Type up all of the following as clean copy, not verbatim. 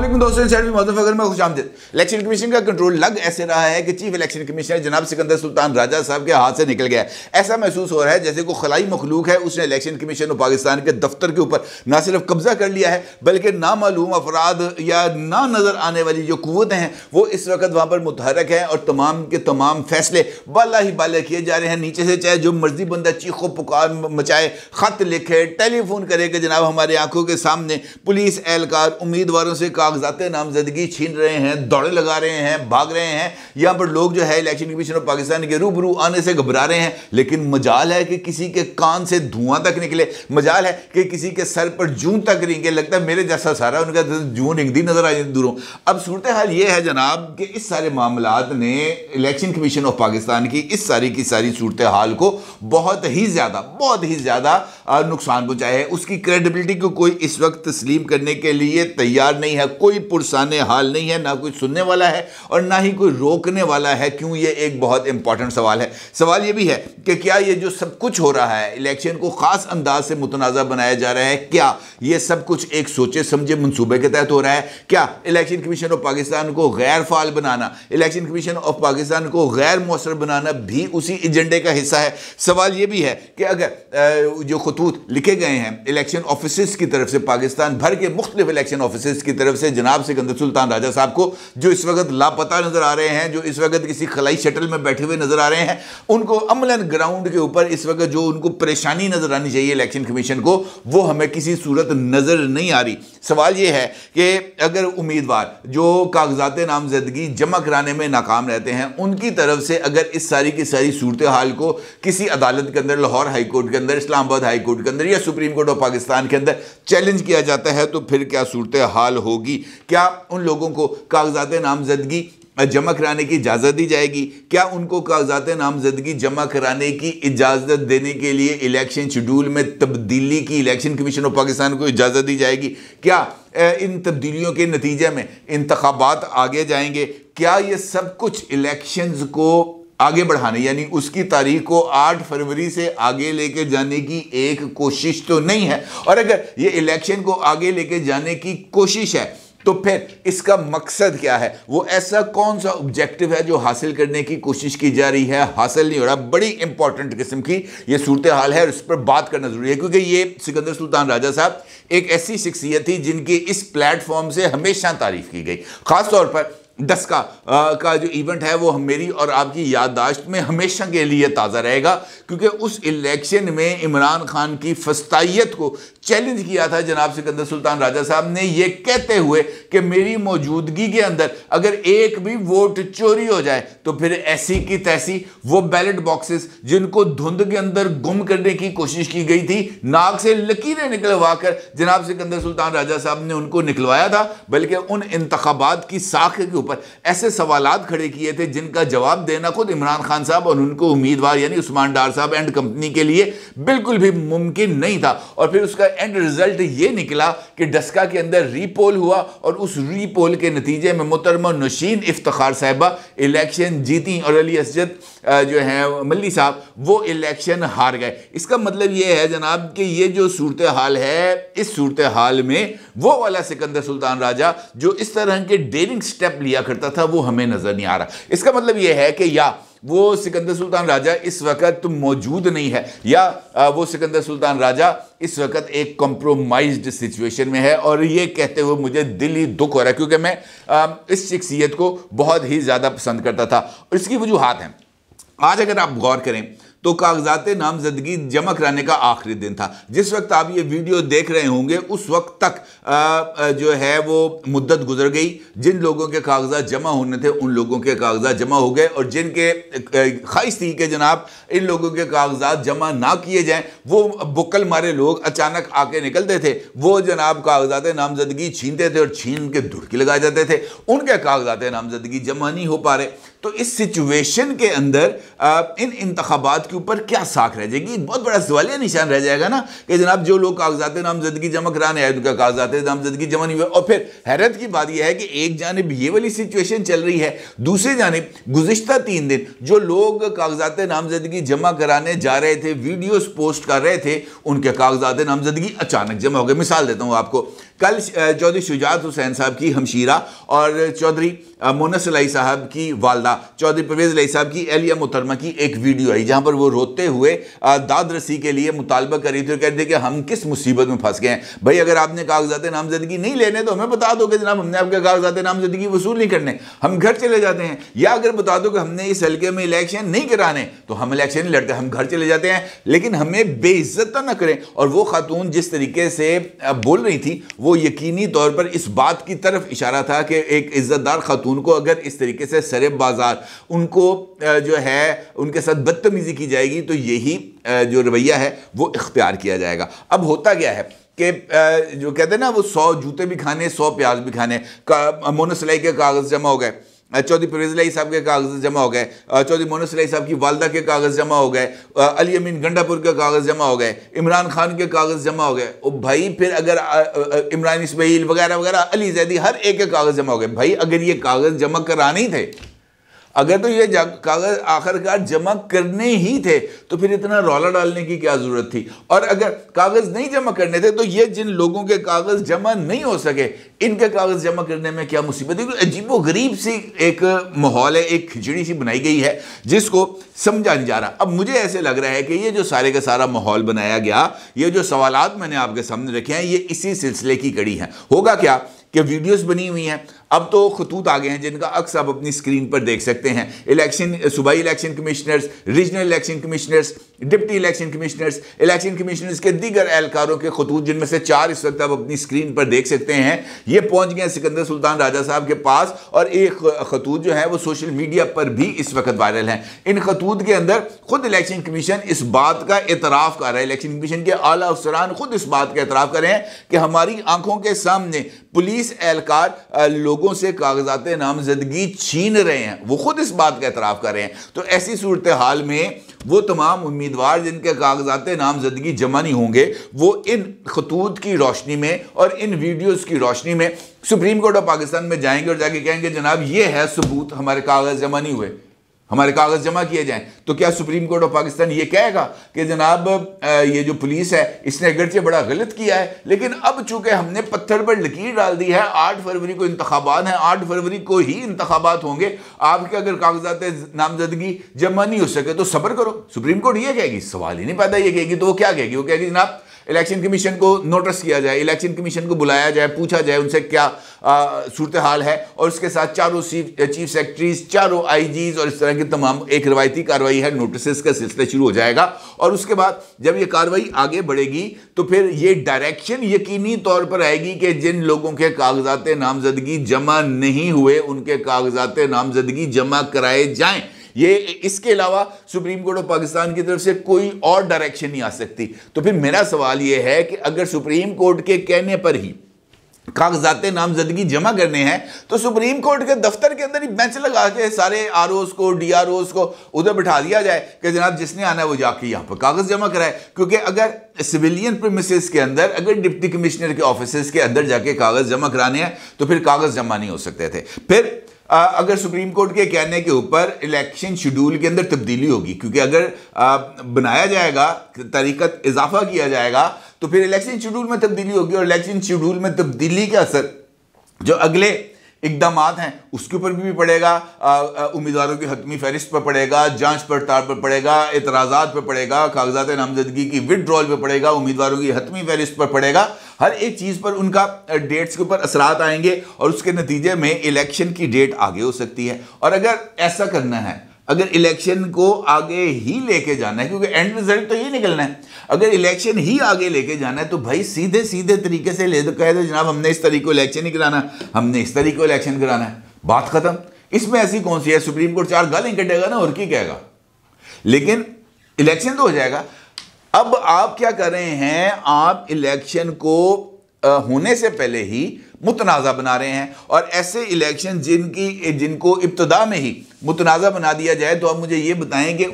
अस्सलाम दोस्तों, में खुशामदीद। इलेक्शन कमीशन का कंट्रोल लग ऐसे रहा है कि चीफ इलेक्शन कमिश्नर जनाब सिकंदर सुल्तान राजा साहब के हाथ से निकल गया है। ऐसा महसूस हो रहा है जैसे कोई खलाई मखलूक है, उसने इलेक्शन कमीशन ऑफ पाकिस्तान के दफ्तर के ऊपर ना सिर्फ कब्जा कर लिया है बल्कि नामालूम अफराद या ना नजर आने वाली जो कुव्वतें हैं वो इस वक्त वहां पर मुतहरक हैं और तमाम के तमाम फैसले बाला ही बाला किए जा रहे हैं। नीचे से चाहे जो मर्जी बंदा चीखो पुकार मचाए, खत लिखे, टेलीफोन करे कि जनाब हमारी आंखों के सामने पुलिस एहलकार उम्मीदवारों से कागजात नामजदगी छीन रहे हैं, दौड़े लगा रहे हैं, भाग रहे हैं। यहाँ पर लोग जो है इलेक्शन कमीशन ऑफ पाकिस्तान के रूबरू आने से घबरा रहे हैं। लेकिन मजाल है कि किसी के कान से धुआं तक निकले, मजाल है कि किसी के सर पर जूं तक रिंगे। लगता है मेरे जैसा सारा उनका जूं रिंगती नजर आ जाती दूरों। अब सूरत हाल ये है जनाब कि इस सारे मामलात ने इलेक्शन कमीशन ऑफ पाकिस्तान की इस सारी की सारी सूरत हाल को बहुत ही ज्यादा नुकसान पहुंचाया है। उसकी क्रेडिबिलिटी को कोई इस वक्त तस्लीम करने के लिए तैयार नहीं है, कोई पुरसाने हाल नहीं है, ना कोई सुनने वाला है और ना ही कोई रोकने वाला है। क्यों? ये एक बहुत इंपॉर्टेंट सवाल है। सवाल ये भी है कि क्या ये जो सब कुछ हो रहा है, इलेक्शन को खास अंदाज से मुतनाज़ा बनाया जा रहा है, क्या ये सब कुछ एक सोचे समझे मंसूबे के तहत हो रहा है? क्या इलेक्शन कमीशन ऑफ पाकिस्तान को गैर फाल बनाना, इलेक्शन कमीशन ऑफ पाकिस्तान को गैर मौसर बनाना भी उसी एजेंडे का हिस्सा है? सवाल ये भी है कि अगर जो खतूत लिखे गए हैं इलेक्शन ऑफिसर्स की तरफ से, पाकिस्तान भर के मुख्तलिफ इलेक्शन ऑफिसर्स की तरफ से जनाब सिकंदर सुल्तान राजा साहब को, जो इस वक्त लापता नजर आ रहे हैं, जो इस वक्त किसी खलाई शटल में बैठे हुए नजर आ रहे हैं, उनको अमलन ग्राउंड के ऊपर इस वक्त जो उनको परेशानी नजर आनी चाहिए इलेक्शन कमीशन को, वो हमें किसी सूरत नजर नहीं आ रही। सवाल ये है कि अगर उम्मीदवार जो कागजात नामजदगी जमा कराने में नाकाम रहते हैं, उनकी तरफ से अगर इस सारी की सारी सूरत हाल को किसी अदालत के अंदर, लाहौर हाई कोर्ट के अंदर, इस्लामाबाद हाई कोर्ट के अंदर या सुप्रीम कोर्ट ऑफ पाकिस्तान के अंदर चैलेंज किया जाता है, तो फिर क्या सूरत हाल होगी? क्या उन लोगों को कागजात नामजदगी जमा कराने की इजाज़त दी जाएगी? क्या उनको कागजात नामजदगी जमा कराने की इजाज़त देने के लिए इलेक्शन शेड्यूल में तब्दीली की इलेक्शन कमीशन ऑफ पाकिस्तान को इजाज़त दी जाएगी? क्या इन तब्दीलियों के नतीजे में इंतखाबात आगे जाएंगे? क्या ये सब कुछ इलेक्शंस को आगे बढ़ाने यानी उसकी तारीख को 8 फरवरी से आगे लेके जाने की एक कोशिश तो नहीं है? और अगर ये इलेक्शन को आगे लेके जाने की कोशिश है तो फिर इसका मकसद क्या है? वो ऐसा कौन सा ऑब्जेक्टिव है जो हासिल करने की कोशिश की जा रही है, हासिल नहीं हो रहा? बड़ी इंपॉर्टेंट किस्म की ये सूरत हाल है और इस पर बात करना जरूरी है, क्योंकि ये सिकंदर सुल्तान राजा साहब एक ऐसी शख्सियत थी जिनकी इस प्लेटफॉर्म से हमेशा तारीफ की गई। खासतौर पर डस्का का जो इवेंट है वो मेरी और आपकी याददाश्त में हमेशा के लिए ताज़ा रहेगा, क्योंकि उस इलेक्शन में इमरान खान की फस्तायत को चैलेंज किया था जनाब सिकंदर सुल्तान राजा साहब ने, ये कहते हुए कि मेरी मौजूदगी के अंदर अगर एक भी वोट चोरी हो जाए तो फिर ऐसी की तैसी वो बैलेट बॉक्सेस जिनको धुंध के अंदर गुम करने की कोशिश की गई थी, नाक से लकीरें निकलवा कर जनाब सिकंदर सुल्तान राजा साहब ने उनको निकलवाया था, बल्कि उन इंतखाबात की साख के ऊपर ऐसे सवालात खड़े किए थे जिनका जवाब देना खुद इमरान खान साहब और उनको उम्मीदवार यानी उस्मान डार साहब एंड कंपनी के लिए बिल्कुल भी मुमकिन नहीं था। और फिर उसका एंड रिजल्ट ये निकला कि डस्का के अंदर रीपोल हुआ और उस रीपोल के नतीजे में मोहतरमा नौशीन इफ्तिखार साहिबा इलेक्शन जीती और अली असजद जो है मल्ली साहब वो इलेक्शन हार गए। इसका मतलब ये है जनाब कि ये जो सूरत हाल है, इस सूरत हाल में वो वाला सिकंदर सुल्तान राजा जो इस तरह के डेयरिंग स्टेप लिया करता था वो हमें नजर नहीं आ रहा। इसका मतलब ये है कि या वो सिकंदर सुल्तान राजा इस वक्त मौजूद नहीं है, या वो सिकंदर सुल्तान राजा इस वक्त एक कॉम्प्रोमाइज्ड सिचुएशन में है। और ये कहते हुए मुझे दिल ही दुख हो रहा है, क्योंकि मैं इस शख्सियत को बहुत ही ज़्यादा पसंद करता था और इसकी वजूहात हैं। आज अगर आप गौर करें तो कागजात नामजदगी जमा कराने का आखिरी दिन था। जिस वक्त आप ये वीडियो देख रहे होंगे उस वक्त तक जो है वो मुद्दत गुजर गई। जिन लोगों के कागजात जमा होने थे उन लोगों के कागजात जमा हो गए और जिनके ख्वाहिश थी कि जनाब इन लोगों के कागजात जमा ना किए जाएं, वो बुक्कल मारे लोग अचानक आके निकलते थे, वो जनाब कागजात नामजदगी छीनते थे और छीन के धुड़की लगाए जाते थे, उनके कागजात नामजदगी जमा नहीं हो पा रहे। तो इस सिचुएशन के अंदर इन इंतखाबात के ऊपर क्या साख रह जाएगी? बहुत बड़ा सवालिया निशान रह जाएगा ना कि जनाब जो लोग कागजात नामजदगी जमा कराने आए उनका कागजात नामजदगी जमा नहीं हुआ। और फिर हैरत की बात यह है कि एक जानिब ये वाली सिचुएशन चल रही है, दूसरी जानिब गुज़िश्ता 3 दिन जो लोग कागजात नामजदगी जमा कराने जा रहे थे, वीडियोस पोस्ट कर रहे थे, उनके कागजात नामजदगी अचानक जमा हो गए। मिसाल देता हूँ आपको कल चौधरी शुजात हुसैन साहब की हमशीरा और चौधरी मोनस इलाही साहब की वालदा चौधरी परवेज़ इलाही साहब की एहलिया मुहतरमा की एक वीडियो आई जहां पर वो रोते हुए दाद रसी के लिए मुतालबा कर रही थी और कहते कि हम किस मुसीबत में फंस गए हैं। भाई अगर आपने कागजात नामजदगी नहीं लेने तो हमें बता दो कि जनाब हमने आपके कागजात नामजदगी वसूल नहीं करने, हम घर चले जाते हैं। या अगर बता दो कि हमने इस हल्के में इलेक्शन नहीं कराने तो हम इलेक्शन नहीं लड़ते, हम घर चले जाते हैं, लेकिन हमें बेइज्जत तो ना करें। और वो खातून जिस तरीके से बोल रही थी वो यकीनी तौर पर इस बात की तरफ इशारा था कि एक इज्जतदार खातून को अगर इस तरीके से सरे बाजार उनको जो है उनके साथ बदतमीजी की जाएगी तो यही जो रवैया है वो इख्तियार किया जाएगा। अब होता क्या है कि जो कहते हैं ना वो 100 जूते भी खाने 100 प्याज भी खाने। मोनस इलाही के कागज़ जमा हो गए, चौधरी परवेज़ इलाही साहब के कागज़ जमा हो गए, चौधरी मोनस इलाही साहब की वालदा के कागज़ जमा हो गए, अली अमीन गंडापुर के कागज़ जमा हो गए, इमरान खान के कागज़ जमा हो गए। और भाई फिर अगर इमरान इस्माइल वगैरह वगैरह अली जैदी हर एक के कागज़ जमा हो गए। भाई अगर ये कागज़ जमा कराने ही थे, अगर तो ये कागज आखिरकार जमा करने ही थे तो फिर इतना रौला डालने की क्या जरूरत थी। और अगर कागज नहीं जमा करने थे तो ये जिन लोगों के कागज जमा नहीं हो सके इनके कागज जमा करने में क्या मुसीबत है। अजीबो गरीब सी एक माहौल है, एक खिचड़ी सी बनाई गई है जिसको समझा नहीं जा रहा। अब मुझे ऐसे लग रहा है कि ये जो सारे का सारा माहौल बनाया गया, ये जो सवालात मैंने आपके सामने रखे हैं, ये इसी सिलसिले की कड़ी है। होगा क्या कि वीडियोस बनी हुई हैं, अब तो खतूत आ गए हैं जिनका अक्स आप अपनी स्क्रीन पर देख सकते हैं। इलेक्शन सूबाई election commissioners, regional election commissioners, deputy election commissioners के दीगर एहलकारों के खतूत जिनमें से 4 इस वक्त आप अपनी स्क्रीन पर देख सकते हैं। ये पहुंच गए सिकंदर सुल्तान राजा साहब के पास और एक खतूत जो है वो सोशल मीडिया पर भी इस वक्त वायरल है। इन खतूत के अंदर खुद इलेक्शन कमीशन इस बात का एतराफ़ कर रहा है, इलेक्शन कमीशन के आला अफसरान खुद इस बात का एतराफ़ कर रहे हैं कि हमारी आंखों के सामने पुलिस एहलकार लोगों से कागजात नामजदगी छीन रहे हैं, वो खुद इस बात का एतराफ़ कर रहे हैं। तो ऐसी सूरत हाल में वो तमाम उम्मीदवार जिनके कागजात नामजदगी जमा नहीं होंगे वो इन खतूत की रोशनी में और इन वीडियोस की रोशनी में सुप्रीम कोर्ट ऑफ पाकिस्तान में जाएंगे और जाके कहेंगे जनाब ये है सबूत, हमारे कागज जमा नहीं हुए, हमारे कागज जमा किए जाएं। तो क्या सुप्रीम कोर्ट ऑफ पाकिस्तान ये कहेगा कि जनाब ये जो पुलिस है इसने अगरचे बड़ा गलत किया है, लेकिन अब चूंकि हमने पत्थर पर लकीर डाल दी है, 8 फरवरी को इंतखाबात हैं, 8 फरवरी को ही इंतखाबात होंगे, आपके अगर कागजात नामजदगी जमा नहीं हो सके तो सब्र करो। सुप्रीम कोर्ट ये कहेगी, सवाल ही नहीं पैदा ये कहेगी। तो वो क्या कहेगी? वो कहेगी जनाब इलेक्शन कमीशन को नोटिस किया जाए, इलेक्शन कमीशन को बुलाया जाए, पूछा जाए उनसे क्या सूरत हाल है, और उसके साथ चारों चीफ सेक्रेटरीज, चारों आईजीज और इस तरह की तमाम एक रवायती कार्रवाई है, नोटिस का सिलसिला शुरू हो जाएगा। और उसके बाद जब ये कार्रवाई आगे बढ़ेगी तो फिर ये डायरेक्शन यकीनी तौर पर आएगी कि जिन लोगों के कागजात नामजदगी जमा नहीं हुए उनके कागजात नामजदगी जमा कराए जाएं। ये इसके अलावा सुप्रीम कोर्ट ऑफ पाकिस्तान की तरफ से कोई और डायरेक्शन नहीं आ सकती। तो फिर मेरा सवाल यह है कि अगर सुप्रीम कोर्ट के कहने पर ही कागजात नामजदगी जमा करने हैं तो सुप्रीम कोर्ट के दफ्तर के अंदर ही बेंच लगा के सारे आरओस को, डीआरओस को उधर बिठा दिया जाए कि जनाब जिसने आना है वो जाके यहाँ पर कागज जमा कराए। क्योंकि अगर सिविलियन प्रीमिसेस के अंदर, अगर डिप्टी कमिश्नर के ऑफिस के अंदर जाके कागज जमा कराने हैं तो फिर कागज जमा नहीं हो सकते थे। फिर अगर सुप्रीम कोर्ट के कहने के ऊपर इलेक्शन शेड्यूल के अंदर तब्दीली होगी, क्योंकि अगर बनाया जाएगा, तरीकत इजाफा किया जाएगा तो फिर इलेक्शन शेड्यूल में तब्दीली होगी, और इलेक्शन शेड्यूल में तब्दीली का असर जो अगले इकदामात हैं उसके ऊपर भी पड़ेगा, उम्मीदवारों की हतमी फहरिस्त पर पड़ेगा, जांच पड़ताल पर पड़ेगा, एतराज़ात पर पड़ेगा, कागजात नामजदगी की विड्रॉल पर पड़ेगा, उम्मीदवारों की हतमी फहरिस्त पर पड़ेगा। हर एक चीज़ पर उनका डेट्स के ऊपर असरात आएंगे और उसके नतीजे में इलेक्शन की डेट आगे हो सकती है। और अगर ऐसा करना है, अगर इलेक्शन को आगे ही लेके जाना है, क्योंकि एंड रिजल्ट तो ये निकलना है, अगर इलेक्शन ही आगे लेके जाना है तो भाई सीधे सीधे तरीके से ले दो, कह दो जनाब हमने इस तरीके को इलेक्शन नहीं कराना, हमने इस तरीके को इलेक्शन कराना है, बात खत्म। इसमें ऐसी कौन सी है? सुप्रीम कोर्ट 4 गालें कटेगा ना, और की कहेगा, लेकिन इलेक्शन तो हो जाएगा। अब आप क्या कर रहे हैं? आप इलेक्शन को होने से पहले ही मुतनाज़ा बना रहे हैं, और ऐसे इलेक्शन जिनको इब्तदा में ही मुतनाज़ा बना दिया जाए तो आप मुझे ये बताएं कि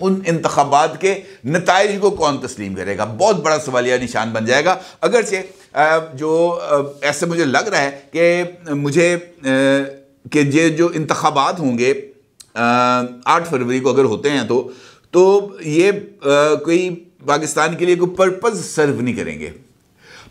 उन इंतखाबात के नताइज को कौन तस्लीम करेगा? बहुत बड़ा सवालिया निशान बन जाएगा। अगरचे जो ऐसे मुझे लग रहा है कि ये जो इंतखाबात होंगे 8 फरवरी को अगर होते हैं तो ये कोई पाकिस्तान के लिए कोई पर्पज़ सर्व नहीं करेंगे।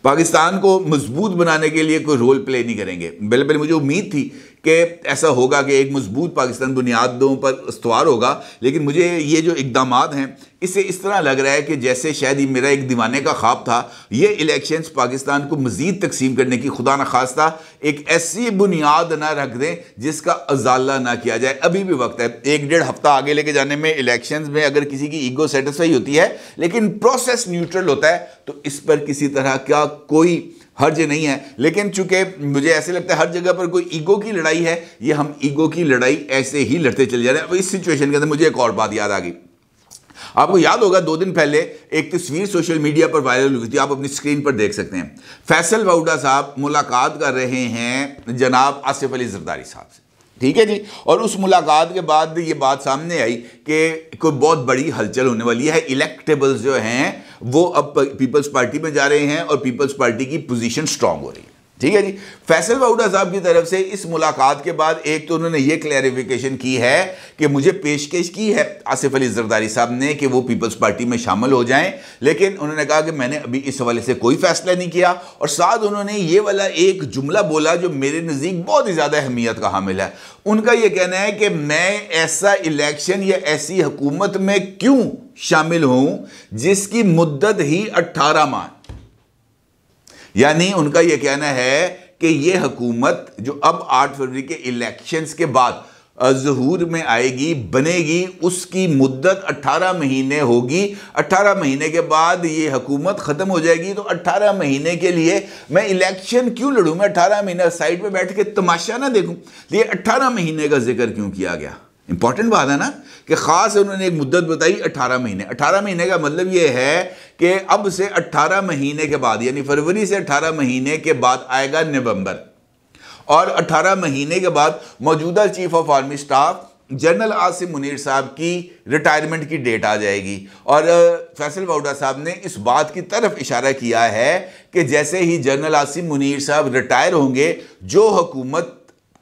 पाकिस्तान को मजबूत बनाने के लिए कोई रोल प्ले नहीं करेंगे। पहले मुझे उम्मीद थी कि ऐसा होगा कि एक मजबूत पाकिस्तान बुनियादों पर इस्तवार होगा, लेकिन मुझे ये जो इक़दामात हैं इससे इस तरह लग रहा है कि जैसे शायद ये मेरा एक दीवाने का ख्वाब था। ये इलेक्शंस पाकिस्तान को मज़ीद तकसीम करने की खुदा न खास्ता एक ऐसी बुनियाद ना रख दें जिसका अजाला ना किया जाए। अभी भी वक्त है, 1-1.5 हफ्ता आगे लेके जाने में। इलेक्शंस में अगर किसी की ईगो सेटिस्फाई होती है लेकिन प्रोसेस न्यूट्रल होता है तो इस पर किसी तरह का कोई हर्ज नहीं है। लेकिन चूंकि मुझे ऐसे लगता है हर जगह पर कोई ईगो की लड़ाई है, ये हम ईगो की लड़ाई ऐसे ही लड़ते चले जा रहे हैं। अब इस सिचुएशन के अंदर मुझे एक और बात याद आ गई। आपको याद होगा 2 दिन पहले एक तस्वीर सोशल मीडिया पर वायरल हुई थी, आप अपनी स्क्रीन पर देख सकते हैं। फैसल वाउडा साहब मुलाकात कर रहे हैं जनाब आसिफ अली जरदारी साहब से, ठीक है जी। और उस मुलाकात के बाद ये बात सामने आई कि कोई बहुत बड़ी हलचल होने वाली है। इलेक्टेबल्स जो हैं वो अब पीपल्स पार्टी में जा रहे हैं और पीपल्स पार्टी की पोजीशन स्ट्रांग हो रही है, ठीक है जी। फैसल वाउडा साहब की तरफ से इस मुलाकात के बाद एक तो उन्होंने ये क्लैरिफिकेशन की है कि मुझे पेशकश की है आसिफ अली जरदारी साहब ने कि वो पीपल्स पार्टी में शामिल हो जाएं, लेकिन उन्होंने कहा कि मैंने अभी इस हवाले से कोई फैसला नहीं किया। और साथ उन्होंने ये वाला एक जुमला बोला जो मेरे नज़दीक बहुत ही ज़्यादा अहमियत का हामिल है। उनका यह कहना है कि मैं ऐसा इलेक्शन या ऐसी हुकूमत में क्यों शामिल हूं जिसकी मुद्दत ही 18 माह, यानी उनका यह कहना है कि यह हुकूमत जो अब 8 फरवरी के इलेक्शंस के बाद ज़हूर में आएगी, बनेगी, उसकी मुद्दत 18 महीने होगी। 18 महीने के बाद ये हुकूमत ख़त्म हो जाएगी। तो 18 महीने के लिए मैं इलेक्शन क्यों लड़ूँ? मैं 18 महीने साइड पे बैठ के तमाशा ना देखूँ? ये 18 महीने का जिक्र क्यों किया गया? इंपॉर्टेंट बात है ना कि ख़ास उन्होंने एक मुद्दत बताई 18 महीने। 18 महीने का मतलब ये है कि अब से 18 महीने के बाद, यानी फरवरी से 18 महीने के बाद आएगा नवंबर, और 18 महीने के बाद मौजूदा chief of army staff general Asim Munir साहब की रिटायरमेंट की डेट आ जाएगी। और फैसल वाउडा साहब ने इस बात की तरफ इशारा किया है कि जैसे ही जनरल आसिम मुनीर साहब रिटायर होंगे, जो हुकूमत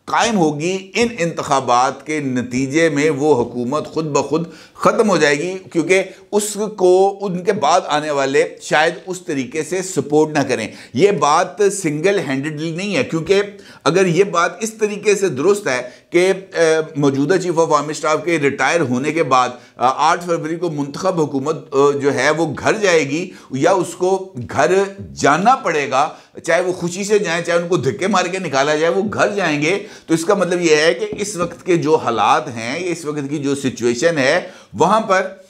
कायम होगी इन इंतखाबात के नतीजे में वो हुकूमत खुद ब खुद ख़त्म हो जाएगी, क्योंकि उसको उनके बाद आने वाले शायद उस तरीके से सपोर्ट ना करें। ये बात सिंगल हैंडेडली नहीं है, क्योंकि अगर ये बात इस तरीके से दुरुस्त है कि मौजूदा चीफ ऑफ आर्मी स्टाफ के रिटायर होने के बाद 8 फरवरी को मुंतखब हुकूमत जो है वो घर जाएगी या उसको घर जाना पड़ेगा, चाहे वो खुशी से जाएं चाहे उनको धक्के मार के निकाला जाए, वो घर जाएंगे। तो इसका मतलब ये है कि इस वक्त के जो हालात हैं, इस वक्त की जो सिचुएशन है, वहाँ पर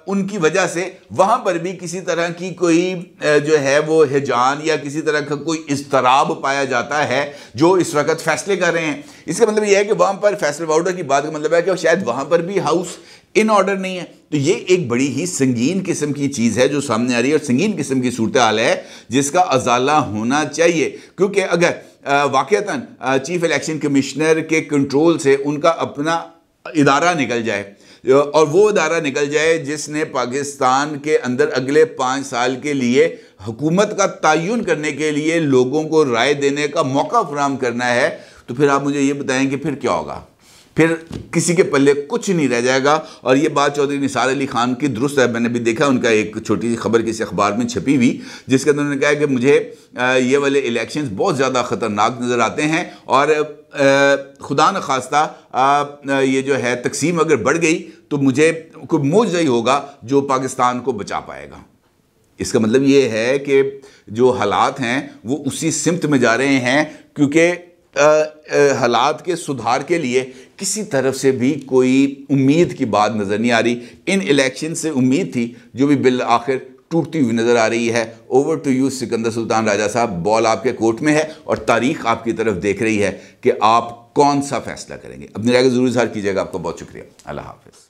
उनकी वजह से वहाँ पर भी किसी तरह की कोई जो है वो हिजान या किसी तरह का कोई इज़्तराब पाया जाता है जो इस वक्त फैसले कर रहे हैं। इसका मतलब यह है कि वहाँ पर फैसल वाउडा की बात का मतलब है कि शायद वहाँ पर भी हाउस इन ऑर्डर नहीं है। तो ये एक बड़ी ही संगीन किस्म की चीज़ है जो सामने आ रही है और संगीन किस्म की सूरत हाल है जिसका अजाला होना चाहिए। क्योंकि अगर वाक़तन चीफ इलेक्शन कमिश्नर के कंट्रोल से उनका अपना इदारा निकल जाए और वो इदारा निकल जाए जिसने पाकिस्तान के अंदर अगले 5 साल के लिए हुकूमत का तयन करने के लिए लोगों को राय देने का मौका फराहम करना है, तो फिर आप मुझे ये बताएं कि फिर क्या होगा? फिर किसी के पल्ले कुछ नहीं रह जाएगा। और ये बात चौधरी निसार अली खान की दुरुस्त है। मैंने भी देखा उनका एक छोटी सी खबर किसी अखबार में छपी हुई जिसके अंदर उन्होंने कहा कि मुझे ये वाले इलेक्शंस बहुत ज़्यादा ख़तरनाक नज़र आते हैं और खुदा न खास्ता ये जो है तकसीम अगर बढ़ गई तो मुझे कोई मौजज़ा ही होगा जो पाकिस्तान को बचा पाएगा। इसका मतलब ये है कि जो हालात हैं वो उसी सिमत में जा रहे हैं, क्योंकि हालात के सुधार के लिए किसी तरफ से भी कोई उम्मीद की बात नज़र नहीं आ रही। इन इलेक्शन से उम्मीद थी जो भी बिल आखिर टूटती हुई नज़र आ रही है। Over to you Sikandar Sultan Raja साहब, बॉल आपके कोर्ट में है और तारीख आपकी तरफ देख रही है कि आप कौन सा फैसला करेंगे। अपनी राय को ज़रूर इज़हार कीजिएगा। आपका बहुत शुक्रिया। अल्लाह हाफ़िज़।